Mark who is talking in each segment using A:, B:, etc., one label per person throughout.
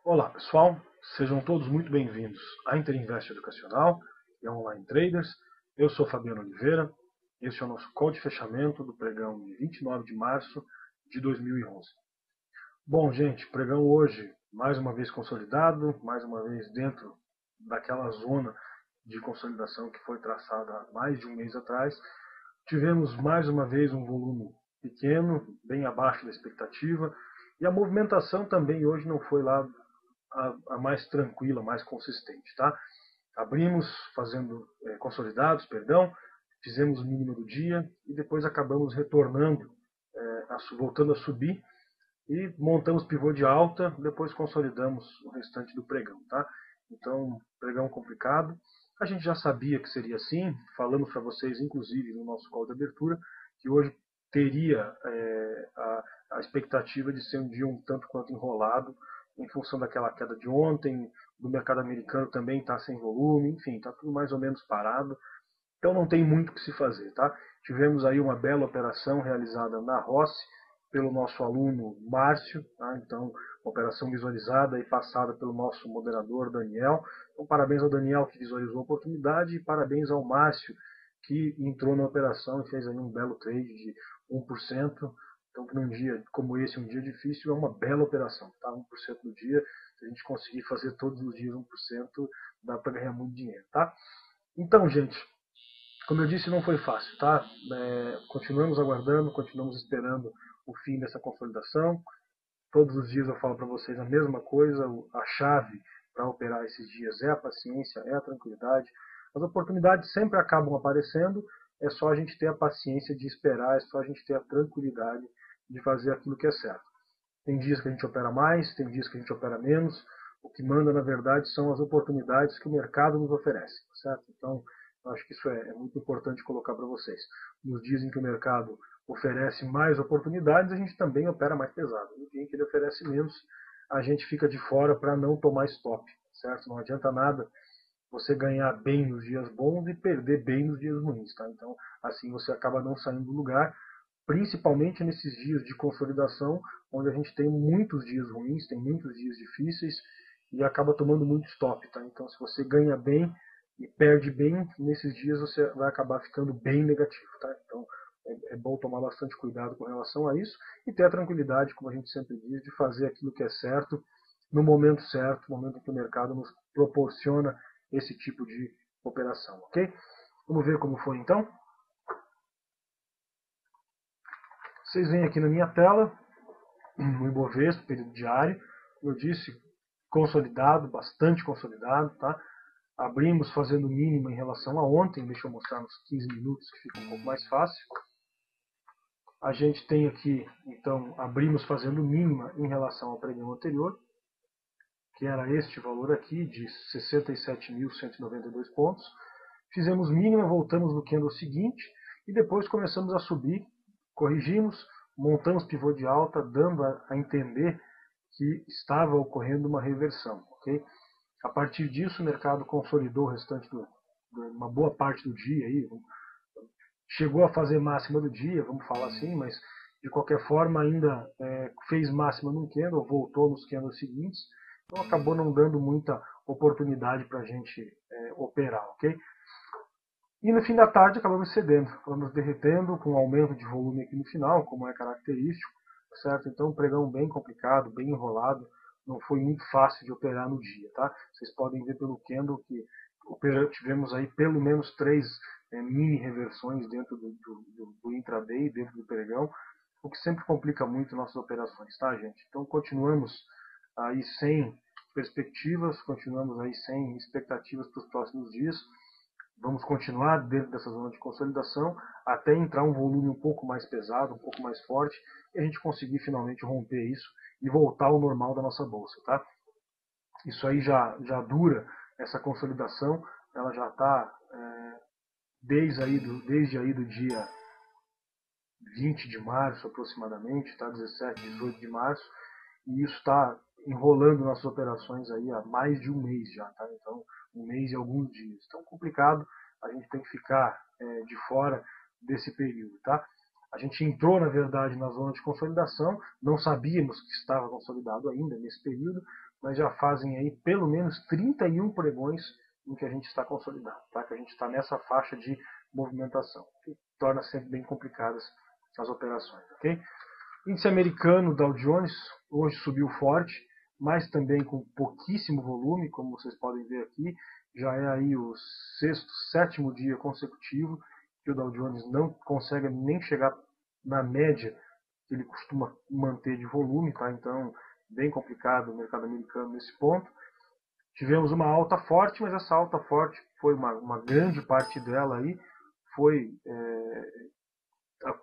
A: Olá pessoal, sejam todos muito bem-vindos à Interinvest Educacional e a Online Traders. Eu sou Fabiano Oliveira, este é o nosso call de fechamento do pregão de 29 de março de 2011. Bom, gente, pregão hoje mais uma vez consolidado, mais uma vez dentro daquela zona de consolidação que foi traçada há mais de um mês atrás. Tivemos mais uma vez um volume pequeno, bem abaixo da expectativa, e a movimentação também hoje não foi lá a mais tranquila, mais consistente, tá? Abrimos fazendo consolidados, perdão, fizemos o mínimo do dia e depois acabamos retornando, voltando a subir e montamos pivô de alta, depois consolidamos o restante do pregão, tá? Então, pregão complicado. A gente já sabia que seria assim, falamos para vocês, inclusive, no nosso call de abertura, que hoje teria a expectativa de ser um dia um tanto quanto enrolado, em função daquela queda de ontem, do mercado americano também está sem volume, enfim, está tudo mais ou menos parado. Então não tem muito o que se fazer, tá? Tivemos aí uma bela operação realizada na Rossi pelo nosso aluno Márcio, tá? Então, uma operação visualizada e passada pelo nosso moderador Daniel. Então, parabéns ao Daniel que visualizou a oportunidade e parabéns ao Márcio que entrou na operação e fez aí um belo trade de 1%. Então, num dia como esse, um dia difícil, é uma bela operação, tá? 1% no dia, se a gente conseguir fazer todos os dias 1%, dá para ganhar muito dinheiro, tá? Então, gente, como eu disse, não foi fácil, tá? Continuamos aguardando, continuamos esperando o fim dessa consolidação. Todos os dias eu falo para vocês a mesma coisa, a chave para operar esses dias é a paciência, é a tranquilidade. As oportunidades sempre acabam aparecendo, é só a gente ter a paciência de esperar, é só a gente ter a tranquilidade de fazer aquilo que é certo. Tem dias que a gente opera mais, tem dias que a gente opera menos. O que manda, na verdade, são as oportunidades que o mercado nos oferece, certo? Então, eu acho que isso é muito importante colocar para vocês. Nos dias em que o mercado oferece mais oportunidades, a gente também opera mais pesado. No dia em que ele oferece menos, a gente fica de fora para não tomar stop, certo? Não adianta nada você ganhar bem nos dias bons e perder bem nos dias ruins, tá? Então, assim você acaba não saindo do lugar, principalmente nesses dias de consolidação, onde a gente tem muitos dias ruins, tem muitos dias difíceis e acaba tomando muito stop, tá? Então, se você ganha bem e perde bem, nesses dias você vai acabar ficando bem negativo, tá? Então, é bom tomar bastante cuidado com relação a isso e ter a tranquilidade, como a gente sempre diz, de fazer aquilo que é certo, no momento certo, no momento em que o mercado nos proporciona esse tipo de operação, ok? Vamos ver como foi então. Vocês veem aqui na minha tela o Ibovespa, período diário, como eu disse, consolidado, bastante consolidado, tá? Abrimos fazendo mínima em relação a ontem, deixa eu mostrar nos 15 minutos que fica um pouco mais fácil. A gente tem aqui, então, abrimos fazendo mínima em relação ao pregão anterior, que era este valor aqui de 67.192 pontos. Fizemos mínima, voltamos no candle seguinte e depois começamos a subir, corrigimos, montamos pivô de alta, dando a entender que estava ocorrendo uma reversão, ok? A partir disso, o mercado consolidou o restante uma boa parte do dia aí, chegou a fazer máxima do dia, vamos falar assim, mas de qualquer forma ainda fez máxima num candle, voltou nos candles seguintes, então acabou não dando muita oportunidade para a gente operar, ok? E no fim da tarde acabamos cedendo, acabamos derretendo com um aumento de volume aqui no final, como é característico, certo? Então um pregão bem complicado, bem enrolado, não foi muito fácil de operar no dia, tá? Vocês podem ver pelo candle que tivemos aí pelo menos 3 mini reversões dentro do intraday, dentro do pregão, o que sempre complica muito nossas operações, tá, gente? Então continuamos aí sem perspectivas, continuamos aí sem expectativas para os próximos dias. Vamos continuar dentro dessa zona de consolidação até entrar um volume um pouco mais pesado, um pouco mais forte, e a gente conseguir finalmente romper isso e voltar ao normal da nossa bolsa, tá? Isso aí já dura, essa consolidação, ela já está desde aí do dia 20 de março aproximadamente, tá? 17, 18 de março, e isso está enrolando nossas operações aí há mais de um mês já, tá? Então, um mês e alguns dias. Então, complicado, a gente tem que ficar de fora desse período, tá? A gente entrou, na verdade, na zona de consolidação, não sabíamos que estava consolidado ainda nesse período, mas já fazem aí pelo menos 31 pregões em que a gente está consolidado, tá? Que a gente está nessa faixa de movimentação, que torna sempre bem complicadas as operações, ok? Índice americano Dow Jones hoje subiu forte, mas também com pouquíssimo volume, como vocês podem ver aqui. Já é aí o sexto, sétimo dia consecutivo que o Dow Jones não consegue nem chegar na média que ele costuma manter de volume, tá? Então, bem complicado o mercado americano nesse ponto. Tivemos uma alta forte, mas essa alta forte foi uma grande parte dela aí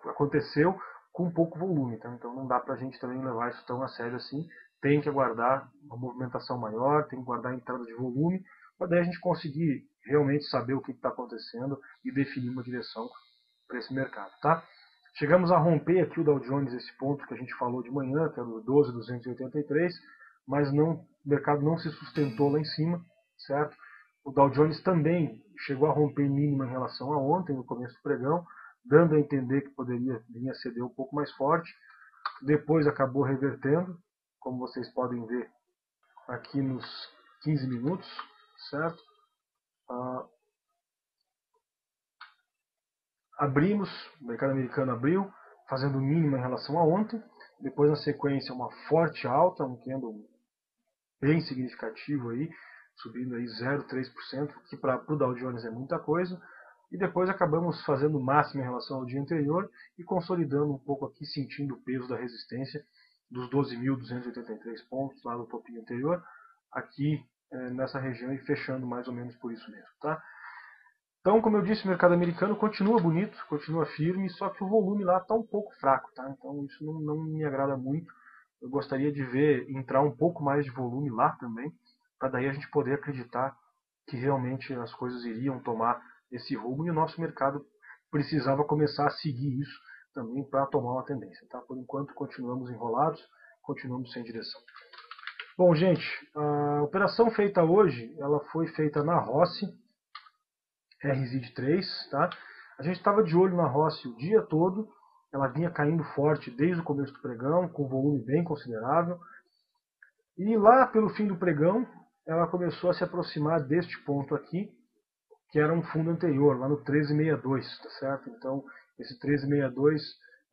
A: aconteceu com pouco volume, tá? Então não dá para a gente também levar isso tão a sério assim. Tem que aguardar uma movimentação maior, tem que aguardar a entrada de volume, para daí a gente conseguir realmente saber o que está acontecendo e definir uma direção para esse mercado, tá? Chegamos a romper aqui o Dow Jones, esse ponto que a gente falou de manhã, que era o 12.283, mas o mercado não se sustentou lá em cima, certo? O Dow Jones também chegou a romper mínima em relação a ontem, no começo do pregão, dando a entender que poderia vir a ceder um pouco mais forte. Depois acabou revertendo, como vocês podem ver aqui nos 15 minutos, certo? Abrimos, o mercado americano abriu, fazendo mínima em relação a ontem. Depois, na sequência, uma forte alta, um candle bem significativo aí, subindo aí 0,3%, que para o Dow Jones é muita coisa. E depois acabamos fazendo máxima em relação ao dia anterior e consolidando um pouco aqui, sentindo o peso da resistência dos 12.283 pontos lá do topinho anterior, aqui nessa região e fechando mais ou menos por isso mesmo, tá? Então, como eu disse, o mercado americano continua bonito, continua firme, só que o volume lá está um pouco fraco, tá? Então isso não me agrada muito. Eu gostaria de ver entrar um pouco mais de volume lá também, para daí a gente poder acreditar que realmente as coisas iriam tomar esse rumo e o nosso mercado precisava começar a seguir isso também para tomar uma tendência, tá? Por enquanto continuamos enrolados, continuamos sem direção. Bom, gente, a operação feita hoje, ela foi feita na Rossi, RZID3, tá? A gente estava de olho na Rossi o dia todo, ela vinha caindo forte desde o começo do pregão, com volume bem considerável, e lá pelo fim do pregão, ela começou a se aproximar deste ponto aqui, que era um fundo anterior, lá no 1362, tá certo? Então, esse 1362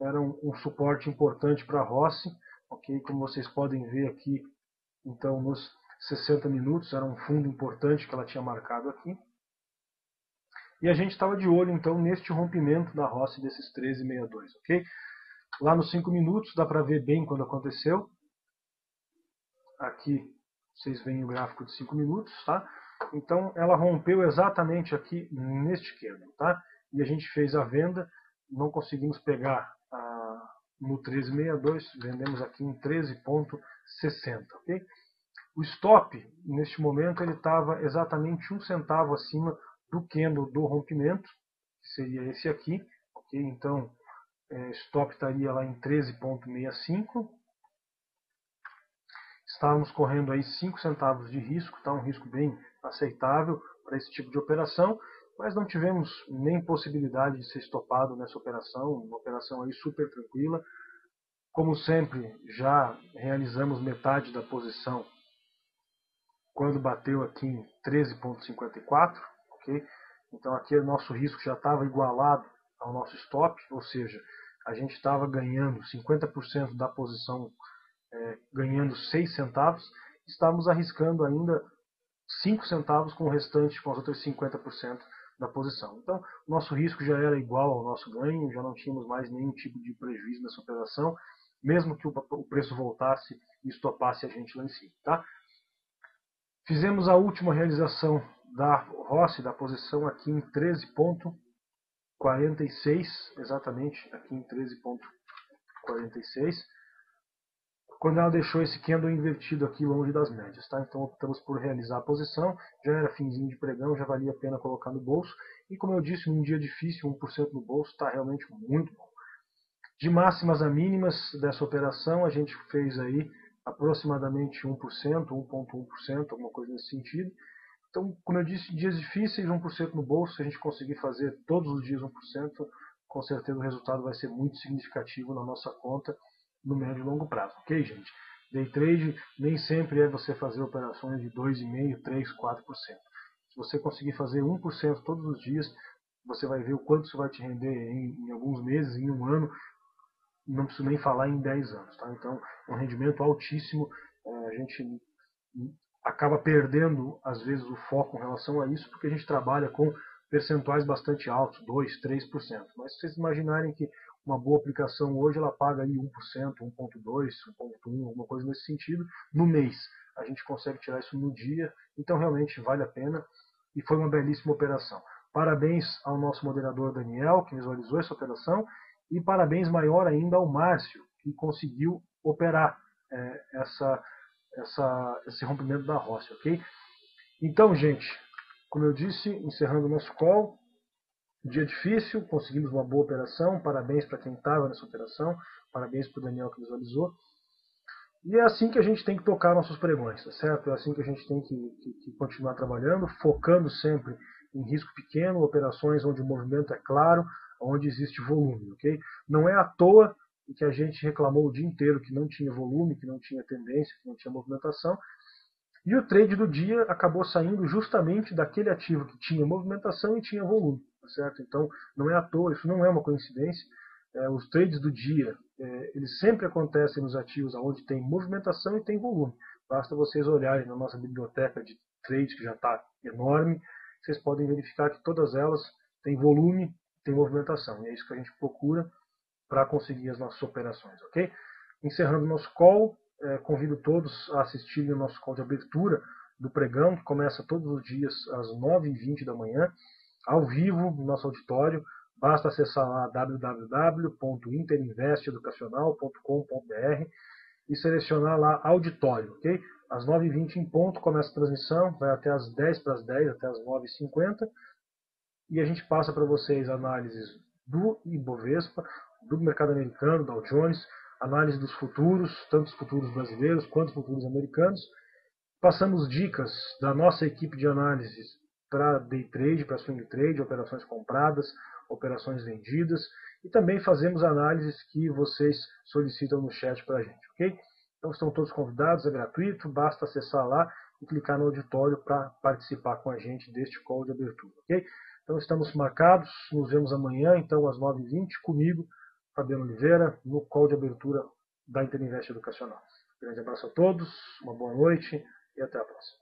A: era um suporte importante para a Rossi, ok? Como vocês podem ver aqui, então, nos 60 minutos, era um fundo importante que ela tinha marcado aqui. E a gente estava de olho, então, neste rompimento da Rossi desses 13,62, ok? Lá nos 5 minutos, dá para ver bem quando aconteceu. Aqui, vocês veem o gráfico de 5 minutos, tá? Então, ela rompeu exatamente aqui neste candle, tá? E a gente fez a venda, não conseguimos pegar no 13,62, vendemos aqui em 13,60, ok? O stop, neste momento, ele estava exatamente 1 centavo acima do candle do rompimento, que seria esse aqui, ok? Então, stop estaria lá em 13,65. Estávamos correndo aí 5 centavos de risco, tá? Um risco bem aceitável para esse tipo de operação, mas não tivemos nem possibilidade de ser estopado nessa operação, uma operação aí super tranquila. Como sempre, já realizamos metade da posição quando bateu aqui em 13,54, ok? Então aqui o nosso risco já estava igualado ao nosso stop, ou seja, a gente estava ganhando 50% da posição, ganhando 6 centavos, estávamos arriscando ainda 5 centavos com o restante, com as outras 50% da posição. Então, o nosso risco já era igual ao nosso ganho, já não tínhamos mais nenhum tipo de prejuízo nessa operação, mesmo que o preço voltasse e estopasse a gente lá em cima, tá? Fizemos a última realização da Rossi, da posição aqui em 13,46, exatamente aqui em 13,46, quando ela deixou esse candle invertido aqui longe das médias, tá? Então optamos por realizar a posição, já era finzinho de pregão, já valia a pena colocar no bolso, e como eu disse, num dia difícil, 1% no bolso está realmente muito bom. De máximas a mínimas dessa operação, a gente fez aí aproximadamente 1%, 1,1%, alguma coisa nesse sentido. Então, como eu disse, dias difíceis, 1% no bolso, se a gente conseguir fazer todos os dias 1%, com certeza o resultado vai ser muito significativo na nossa conta no médio e longo prazo, ok, gente? Day trade nem sempre é você fazer operações de 2,5%, 3%, 4%. Se você conseguir fazer 1% todos os dias, você vai ver o quanto isso vai te render em alguns meses, em um ano, não preciso nem falar em 10 anos. Tá? Então, é um rendimento altíssimo. A gente acaba perdendo, às vezes, o foco em relação a isso, porque a gente trabalha com percentuais bastante altos, 2%, 3%. Mas se vocês imaginarem que uma boa aplicação hoje, ela paga aí 1%, 1,2%, 1,1%, alguma coisa nesse sentido, no mês. A gente consegue tirar isso no dia, então realmente vale a pena e foi uma belíssima operação. Parabéns ao nosso moderador Daniel, que visualizou essa operação, e parabéns maior ainda ao Márcio, que conseguiu operar esse rompimento da Rossi, ok? Então, gente, como eu disse, encerrando o nosso call, dia difícil, conseguimos uma boa operação, parabéns para quem estava nessa operação, parabéns para o Daniel que visualizou. E é assim que a gente tem que tocar nossos pregões, tá certo? É assim que a gente tem que continuar trabalhando, focando sempre em risco pequeno, operações onde o movimento é claro, onde existe volume, ok? Não é à toa que a gente reclamou o dia inteiro que não tinha volume, que não tinha tendência, que não tinha movimentação. E o trade do dia acabou saindo justamente daquele ativo que tinha movimentação e tinha volume, tá certo? Então, não é à toa, isso não é uma coincidência. Os trades do dia, eles sempre acontecem nos ativos onde tem movimentação e tem volume. Basta vocês olharem na nossa biblioteca de trades, que já está enorme, vocês podem verificar que todas elas têm volume, têm movimentação. E é isso que a gente procura para conseguir as nossas operações, ok? Encerrando o nosso call, convido todos a assistirem o nosso call de abertura do pregão, que começa todos os dias às 9h20 da manhã, ao vivo, no nosso auditório. Basta acessar lá www.interinvesteeducacional.com.br e selecionar lá auditório, ok? Às 9h20 em ponto começa a transmissão, vai até às 10 para as 10, até às 9h50, e a gente passa para vocês análises do Ibovespa, do mercado americano, Dow Jones, análise dos futuros, tanto os futuros brasileiros quanto os futuros americanos. Passamos dicas da nossa equipe de análise para day trade, para swing trade, operações compradas, operações vendidas, e também fazemos análises que vocês solicitam no chat para a gente, ok? Então estão todos convidados, é gratuito, basta acessar lá e clicar no auditório para participar com a gente deste call de abertura, ok? Então estamos marcados, nos vemos amanhã, então às 9h20, comigo, Fabiano Oliveira, no call de abertura da Interinvest Educacional. Grande abraço a todos, uma boa noite e até a próxima.